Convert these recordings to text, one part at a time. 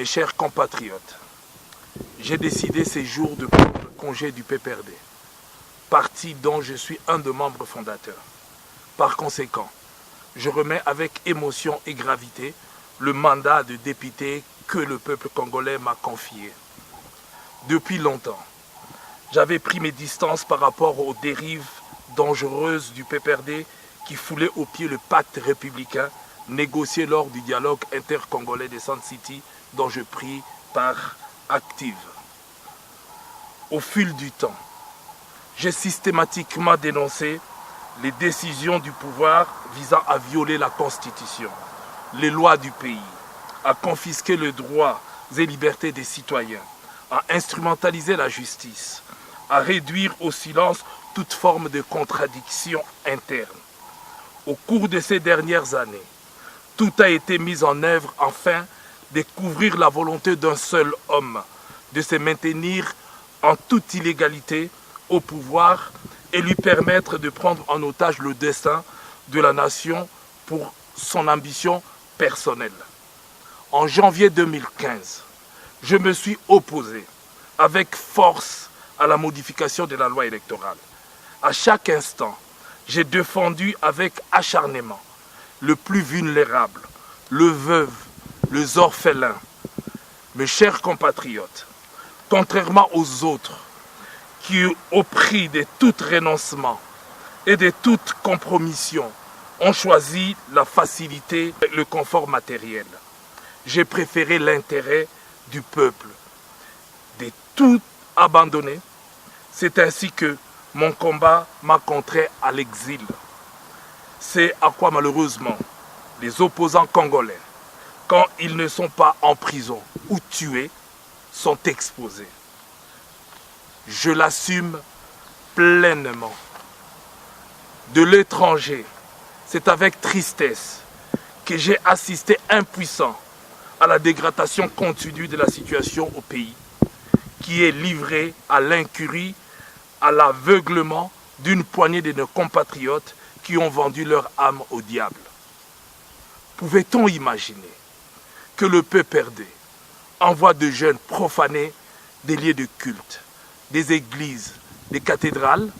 Mes chers compatriotes, j'ai décidé ces jours de prendre congé du PPRD, parti dont je suis un des membres fondateurs. Par conséquent, je remets avec émotion et gravité le mandat de député que le peuple congolais m'a confié. Depuis longtemps, j'avais pris mes distances par rapport aux dérives dangereuses du PPRD qui foulait au pied le pacte républicain négocié lors du dialogue intercongolais de Sun City dont je pris part active. Au fil du temps, j'ai systématiquement dénoncé les décisions du pouvoir visant à violer la Constitution, les lois du pays, à confisquer les droits et libertés des citoyens, à instrumentaliser la justice, à réduire au silence toute forme de contradiction interne. Au cours de ces dernières années, tout a été mis en œuvre afin de couvrir la volonté d'un seul homme, de se maintenir en toute illégalité au pouvoir et lui permettre de prendre en otage le destin de la nation pour son ambition personnelle. En janvier 2015, je me suis opposé avec force à la modification de la loi électorale. À chaque instant, j'ai défendu avec acharnement le plus vulnérable, le veuve, les orphelins. Mes chers compatriotes, contrairement aux autres qui, au prix de tout renoncement et de toute compromission, ont choisi la facilité et le confort matériel, j'ai préféré l'intérêt du peuple, de tout abandonner. C'est ainsi que mon combat m'a contraint à l'exil. C'est à quoi malheureusement les opposants congolais, quand ils ne sont pas en prison ou tués, sont exposés. Je l'assume pleinement. De l'étranger, c'est avec tristesse que j'ai assisté impuissant à la dégradation continue de la situation au pays, qui est livrée à l'incurie, à l'aveuglement d'une poignée de nos compatriotes qui ont vendu leur âme au diable. Pouvait-on imaginer que le PPRD envoie de jeunes profaner des lieux de culte, des églises, des cathédrales?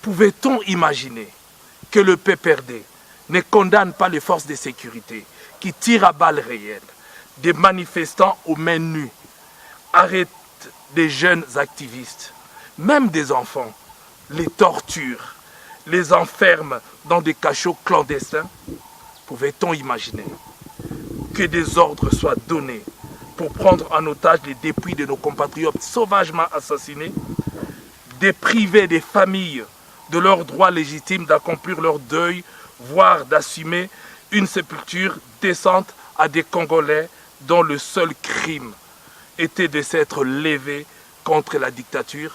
Pouvait-on imaginer que le PPRD ne condamne pas les forces de sécurité qui tirent à balles réelles des manifestants aux mains nues, arrêtent des jeunes activistes, même des enfants, les torturent, les enferment dans des cachots clandestins? Pouvait-on imaginer que des ordres soient donnés pour prendre en otage les dépouilles de nos compatriotes sauvagement assassinés, dépriver des familles de leur droit légitime d'accomplir leur deuil, voire d'assumer une sépulture décente à des Congolais dont le seul crime était de s'être levé contre la dictature?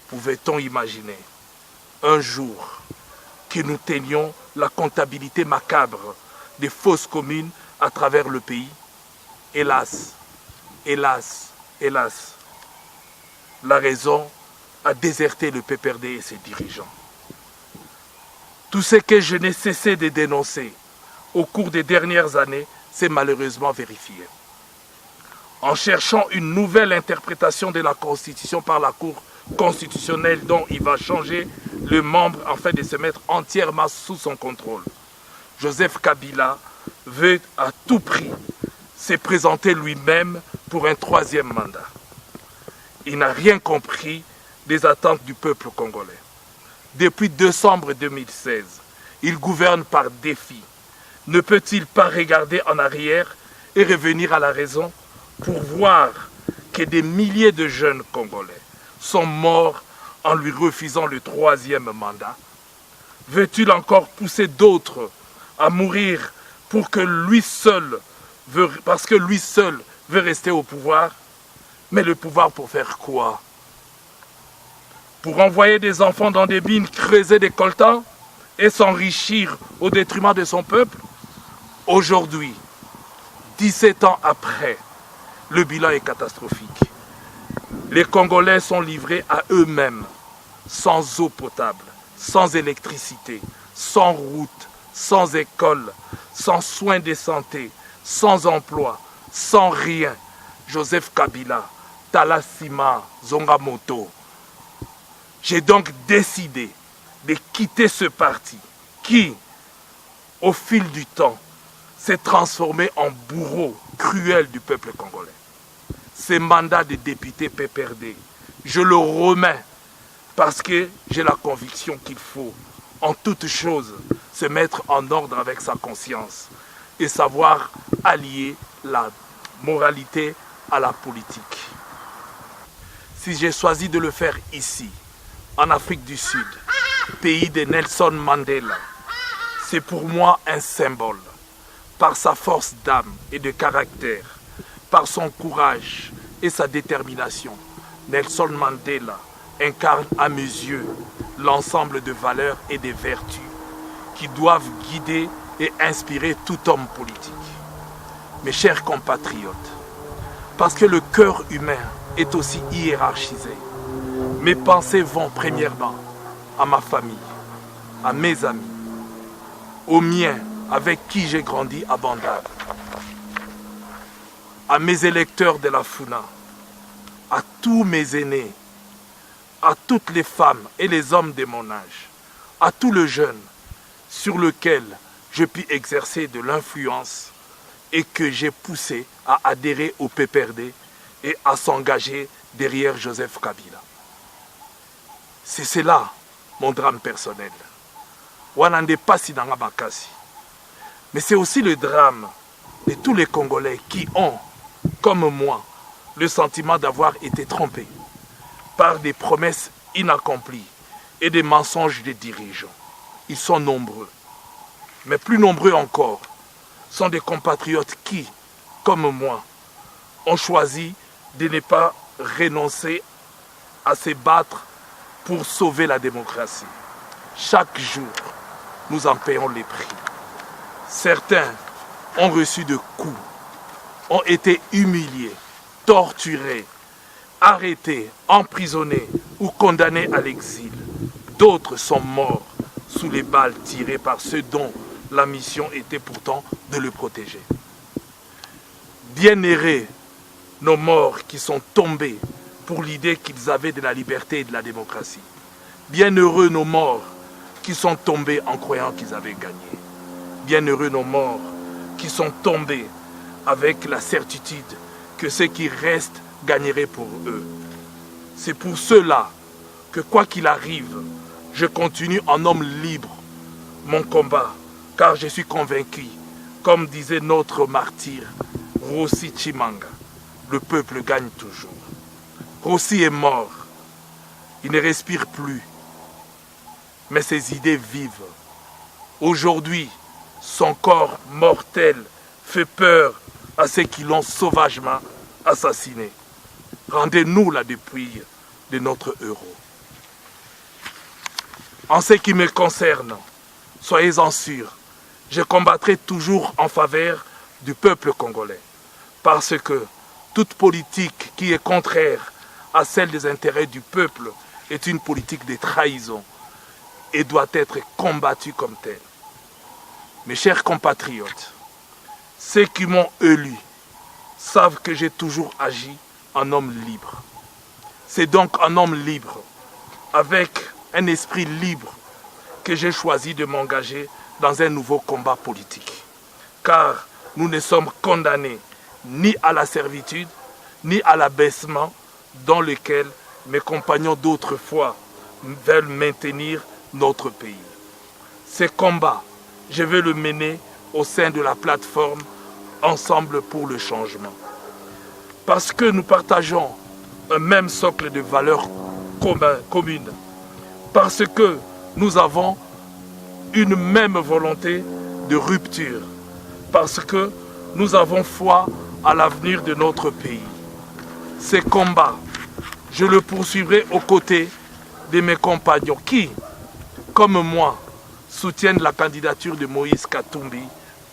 Pouvait-on imaginer un jour que nous tenions la comptabilité macabre des fausses communes à travers le pays? Hélas, hélas, hélas, la raison a déserté le PPRD et ses dirigeants. Tout ce que je n'ai cessé de dénoncer au cours des dernières années s'est malheureusement vérifié. En cherchant une nouvelle interprétation de la Constitution par la Cour constitutionnelle dont il va changer le membre afin de se mettre entièrement sous son contrôle, Joseph Kabila veut à tout prix se présenter lui-même pour un troisième mandat. Il n'a rien compris des attentes du peuple congolais. Depuis décembre 2016, il gouverne par défi. Ne peut-il pas regarder en arrière et revenir à la raison pour voir que des milliers de jeunes Congolais sont morts en lui refusant le troisième mandat? Veut-il encore pousser d'autres à mourir pour que lui seul parce que lui seul veut rester au pouvoir? Mais le pouvoir pour faire quoi? Pour envoyer des enfants dans des mines, creuser des coltans et s'enrichir au détriment de son peuple? Aujourd'hui, 17 ans après, le bilan est catastrophique. Les Congolais sont livrés à eux-mêmes, sans eau potable, sans électricité, sans route, sans école, sans soins de santé, sans emploi, sans rien, Joseph Kabila, Talasima, Zongamoto. J'ai donc décidé de quitter ce parti qui, au fil du temps, s'est transformé en bourreau cruel du peuple congolais. Ce mandat de député PPRD, je le remets parce que j'ai la conviction qu'il faut, en toute chose, se mettre en ordre avec sa conscience et savoir allier la moralité à la politique. Si j'ai choisi de le faire ici, en Afrique du Sud, pays de Nelson Mandela, c'est pour moi un symbole. Par sa force d'âme et de caractère, par son courage et sa détermination, Nelson Mandela incarne à mes yeux l'ensemble de valeurs et de vertus qui doivent guider et inspirer tout homme politique. Mes chers compatriotes, parce que le cœur humain est aussi hiérarchisé, mes pensées vont premièrement à ma famille, à mes amis, aux miens avec qui j'ai grandi à Bandar, à mes électeurs de la Funa, à tous mes aînés, à toutes les femmes et les hommes de mon âge, à tous les jeunes sur lesquels je puis exercer de l'influence et que j'ai poussé à adhérer au PPRD et à s'engager derrière Joseph Kabila. C'est cela mon drame personnel. Wanande pasi nanga makasi. Mais c'est aussi le drame de tous les Congolais qui ont, comme moi, le sentiment d'avoir été trompés par des promesses inaccomplies et des mensonges des dirigeants. Ils sont nombreux. Mais plus nombreux encore sont des compatriotes qui, comme moi, ont choisi de ne pas renoncer à se battre pour sauver la démocratie. Chaque jour, nous en payons les prix. Certains ont reçu de coups, ont été humiliés, torturés, arrêtés, emprisonnés ou condamnés à l'exil. D'autres sont morts sous les balles tirées par ceux dont la mission était pourtant de le protéger. Bienheureux nos morts qui sont tombés pour l'idée qu'ils avaient de la liberté et de la démocratie. Bienheureux nos morts qui sont tombés en croyant qu'ils avaient gagné. Bienheureux nos morts qui sont tombés avec la certitude que ceux qui restent gagneraient pour eux. C'est pour cela que quoi qu'il arrive, je continue en homme libre mon combat, car je suis convaincu, comme disait notre martyr Rossi Chimanga, le peuple gagne toujours. Rossi est mort, il ne respire plus, mais ses idées vivent. Aujourd'hui, son corps mortel fait peur à ceux qui l'ont sauvagement assassiné. Rendez-nous la dépouille de notre héros. En ce qui me concerne, soyez-en sûrs, je combattrai toujours en faveur du peuple congolais. Parce que toute politique qui est contraire à celle des intérêts du peuple est une politique de trahison et doit être combattue comme telle. Mes chers compatriotes, ceux qui m'ont élu savent que j'ai toujours agi en homme libre. C'est donc en homme libre, avec un esprit libre, que j'ai choisi de m'engager dans un nouveau combat politique. Car nous ne sommes condamnés ni à la servitude, ni à l'abaissement dans lequel mes compagnons d'autrefois veulent maintenir notre pays. Ce combat, je vais le mener au sein de la plateforme Ensemble pour le changement. Parce que nous partageons un même socle de valeurs communes. Parce que nous avons une même volonté de rupture. Parce que nous avons foi à l'avenir de notre pays. Ce combat, je le poursuivrai aux côtés de mes compagnons qui, comme moi, soutiennent la candidature de Moïse Katumbi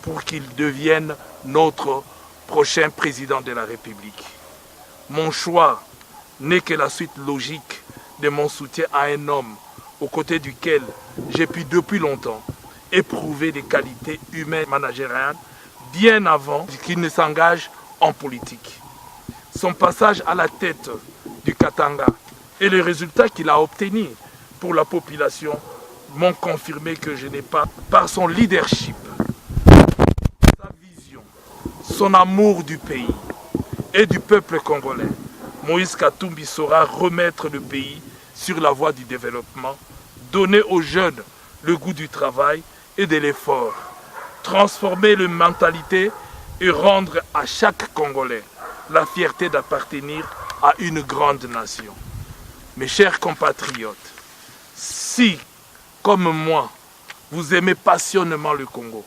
pour qu'il devienne notre prochain président de la République. Mon choix n'est que la suite logique de mon soutien à un homme aux côtés duquel j'ai pu depuis longtemps éprouver des qualités humaines managériales bien avant qu'il ne s'engage en politique. Son passage à la tête du Katanga et les résultats qu'il a obtenus pour la population m'ont confirmé que je n'ai pas, par son leadership, sa vision, son amour du pays et du peuple congolais, Moïse Katumbi saura remettre le pays sur la voie du développement, donner aux jeunes le goût du travail et de l'effort, transformer les mentalités et rendre à chaque Congolais la fierté d'appartenir à une grande nation. Mes chers compatriotes, si, comme moi, vous aimez passionnément le Congo,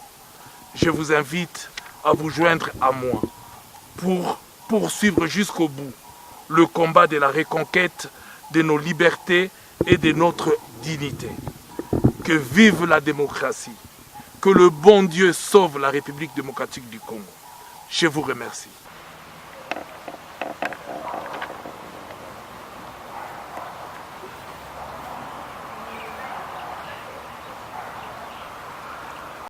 je vous invite à vous joindre à moi pour poursuivre jusqu'au bout le combat de la reconquête de nos libertés et de notre dignité. Que vive la démocratie, que le bon Dieu sauve la République démocratique du Congo. Je vous remercie.